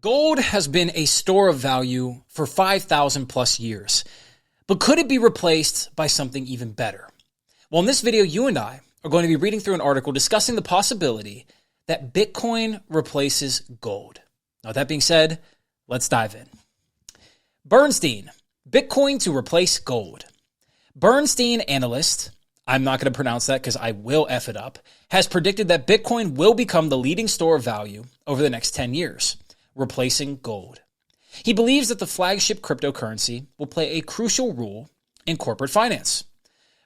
Gold has been a store of value for 5,000 plus years, but could it be replaced by something even better? Well, in this video, you and I are going to be reading through an article discussing the possibility that Bitcoin replaces gold. Now, that being said, let's dive in. Bernstein, Bitcoin to replace gold. Bernstein analyst, I'm not going to pronounce that because I will F it up, has predicted that Bitcoin will become the leading store of value over the next 10 years, replacing gold. He believes that the flagship cryptocurrency will play a crucial role in corporate finance.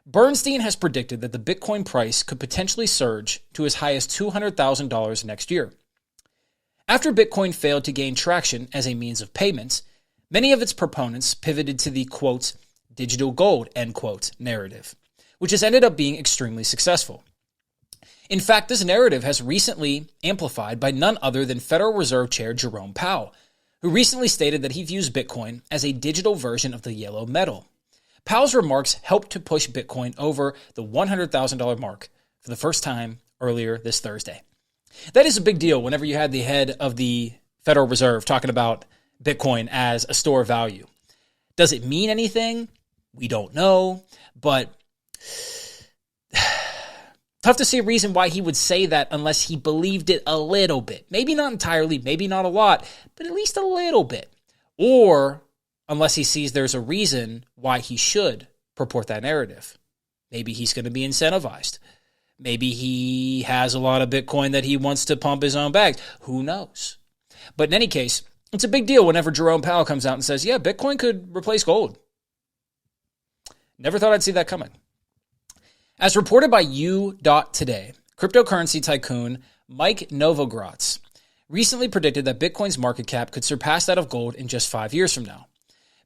Bernstein has predicted that the Bitcoin price could potentially surge to as high as $200,000 next year. After Bitcoin failed to gain traction as a means of payments, many of its proponents pivoted to the, quote, digital gold, end quote, narrative, which has ended up being extremely successful. In fact, this narrative has recently amplified by none other than Federal Reserve Chair Jerome Powell, who recently stated that he views Bitcoin as a digital version of the yellow metal. Powell's remarks helped to push Bitcoin over the $100,000 mark for the first time earlier this Thursday. That is a big deal whenever you had the head of the Federal Reserve talking about Bitcoin as a store of value. Does it mean anything? We don't know, but tough to see a reason why he would say that unless he believed it a little bit. Maybe not entirely, maybe not a lot, but at least a little bit. Or unless he sees there's a reason why he should purport that narrative. Maybe he's going to be incentivized. Maybe he has a lot of Bitcoin that he wants to pump his own bags. Who knows? But in any case, it's a big deal whenever Jerome Powell comes out and says, yeah, Bitcoin could replace gold. Never thought I'd see that coming. As reported by U.Today, cryptocurrency tycoon Mike Novogratz recently predicted that Bitcoin's market cap could surpass that of gold in just 5 years from now.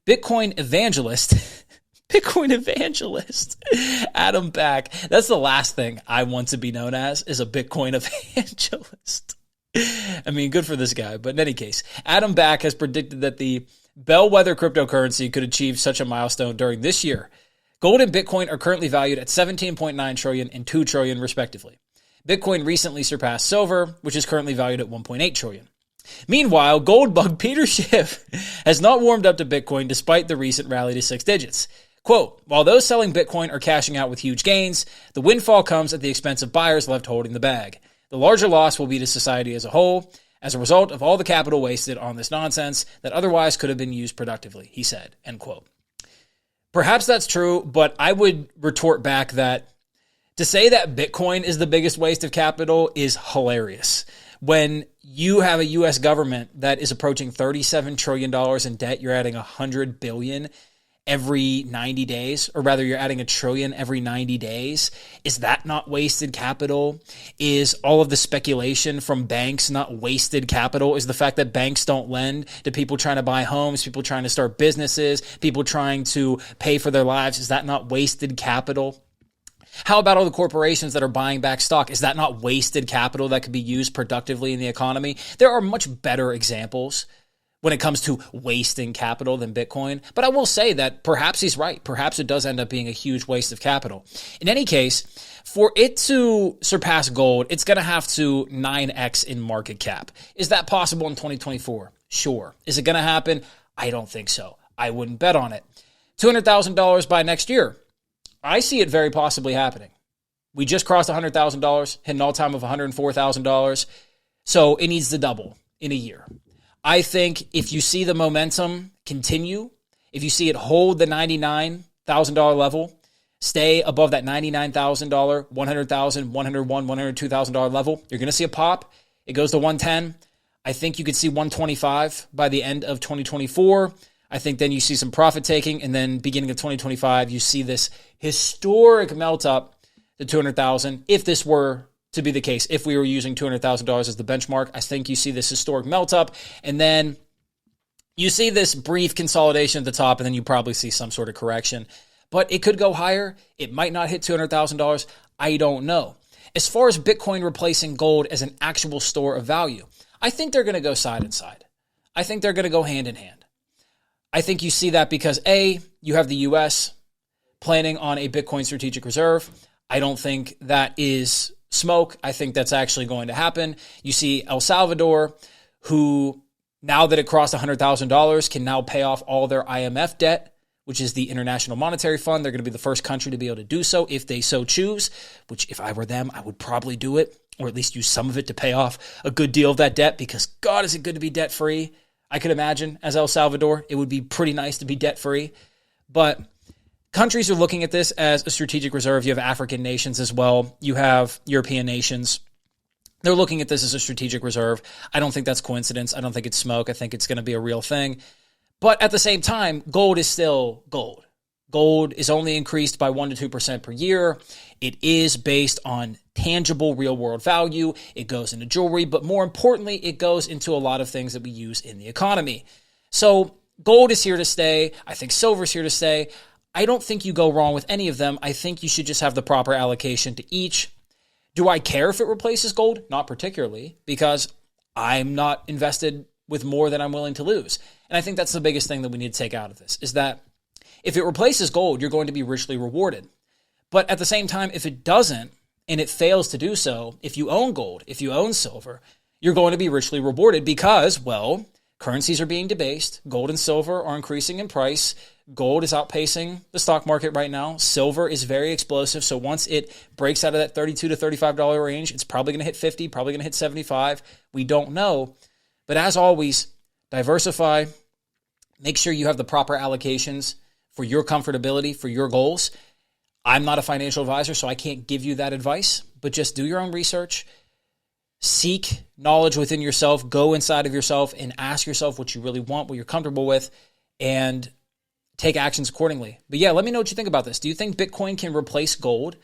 Bitcoin evangelist Adam Back, that's the last thing I want to be known as, is a Bitcoin evangelist. I mean, good for this guy, but in any case, Adam Back has predicted that the bellwether cryptocurrency could achieve such a milestone during this year. Gold and Bitcoin are currently valued at $17.9 trillion and $2 trillion, respectively. Bitcoin recently surpassed silver, which is currently valued at $1.8 trillion. Meanwhile, gold bug Peter Schiff has not warmed up to Bitcoin despite the recent rally to six digits. Quote, while those selling Bitcoin are cashing out with huge gains, the windfall comes at the expense of buyers left holding the bag. The larger loss will be to society as a whole, as a result of all the capital wasted on this nonsense that otherwise could have been used productively, he said, end quote. Perhaps that's true, but I would retort back that to say that Bitcoin is the biggest waste of capital is hilarious. When you have a U.S. government that is approaching $37 trillion in debt, you're adding $100 billion every 90 days, or rather you're adding $1 trillion every 90 days. Is that not wasted capital? Is all of the speculation from banks not wasted capital? Is the fact that banks don't lend to people trying to buy homes, people trying to start businesses, people trying to pay for their lives, is that not wasted capital? How about all the corporations that are buying back stock? Is that not wasted capital that could be used productively in the economy? There are much better examples when it comes to wasting capital than Bitcoin. But I will say that perhaps he's right. Perhaps it does end up being a huge waste of capital. In any case, for it to surpass gold, it's going to have to 9x in market cap. Is that possible in 2024? Sure. Is it going to happen? I don't think so. I wouldn't bet on it. $200,000 by next year. I see it very possibly happening. We just crossed $100,000, hit an all-time of $104,000. So it needs to double in a year. I think if you see the momentum continue, if you see it hold the $99,000 level, stay above that $99,000, $100,000, $101,000, $102,000 level, you're going to see a pop. It goes to 110. I think you could see 125 by the end of 2024. I think then you see some profit taking, and then beginning of 2025, you see this historic melt up to 200,000. If this were to be the case, if we were using $200,000 as the benchmark, I think you see this historic melt up, and then you see this brief consolidation at the top, and then you probably see some sort of correction. But it could go higher. It might not hit $200,000. I don't know. As far as Bitcoin replacing gold as an actual store of value, I think they're going to go side and side. I think they're going to go hand in hand. I think you see that because, A, you have the U.S. planning on a Bitcoin strategic reserve. I don't think that is smoke. I think that's actually going to happen. You see El Salvador, who now that it crossed $100,000, can now pay off all their IMF debt, which is the International Monetary Fund. They're going to be the first country to be able to do so if they so choose, which if I were them, I would probably do it, or at least use some of it to pay off a good deal of that debt, because God, is it good to be debt-free. I could imagine as El Salvador, it would be pretty nice to be debt-free. But countries are looking at this as a strategic reserve. You have African nations as well. You have European nations. They're looking at this as a strategic reserve. I don't think that's coincidence. I don't think it's smoke. I think it's going to be a real thing. But at the same time, gold is still gold. Gold is only increased by 1% to 2% per year. It is based on tangible real-world value. It goes into jewelry, but more importantly, it goes into a lot of things that we use in the economy. So gold is here to stay. I think silver is here to stay. I don't think you go wrong with any of them. I think you should just have the proper allocation to each. Do I care if it replaces gold? Not particularly, because I'm not invested with more than I'm willing to lose. And I think that's the biggest thing that we need to take out of this, is that if it replaces gold, you're going to be richly rewarded. But at the same time, if it doesn't, and it fails to do so, if you own gold, if you own silver, you're going to be richly rewarded because, well, currencies are being debased. Gold and silver are increasing in price. Gold is outpacing the stock market right now. Silver is very explosive. So once it breaks out of that $32 to $35 range, it's probably going to hit 50, probably going to hit 75. We don't know. But as always, diversify. Make sure you have the proper allocations for your comfortability, for your goals. I'm not a financial advisor, so I can't give you that advice, but just do your own research. Seek knowledge within yourself. Go inside of yourself and ask yourself what you really want, what you're comfortable with, and take actions accordingly. But yeah, let me know what you think about this. Do you think Bitcoin can replace gold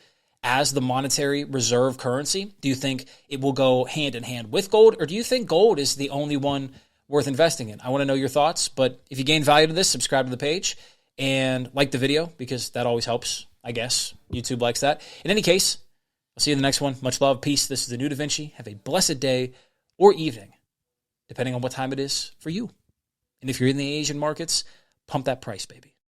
as the monetary reserve currency? Do you think it will go hand in hand with gold, or do you think gold is the only one worth investing in? I want to know your thoughts, but if you gain value to this, subscribe to the page and like the video, because that always helps, I guess. YouTube likes that. In any case, I'll see you in the next one. Much love. Peace. This is the New Da Vinci. Have a blessed day or evening, depending on what time it is for you. And if you're in the Asian markets, pump that price, baby.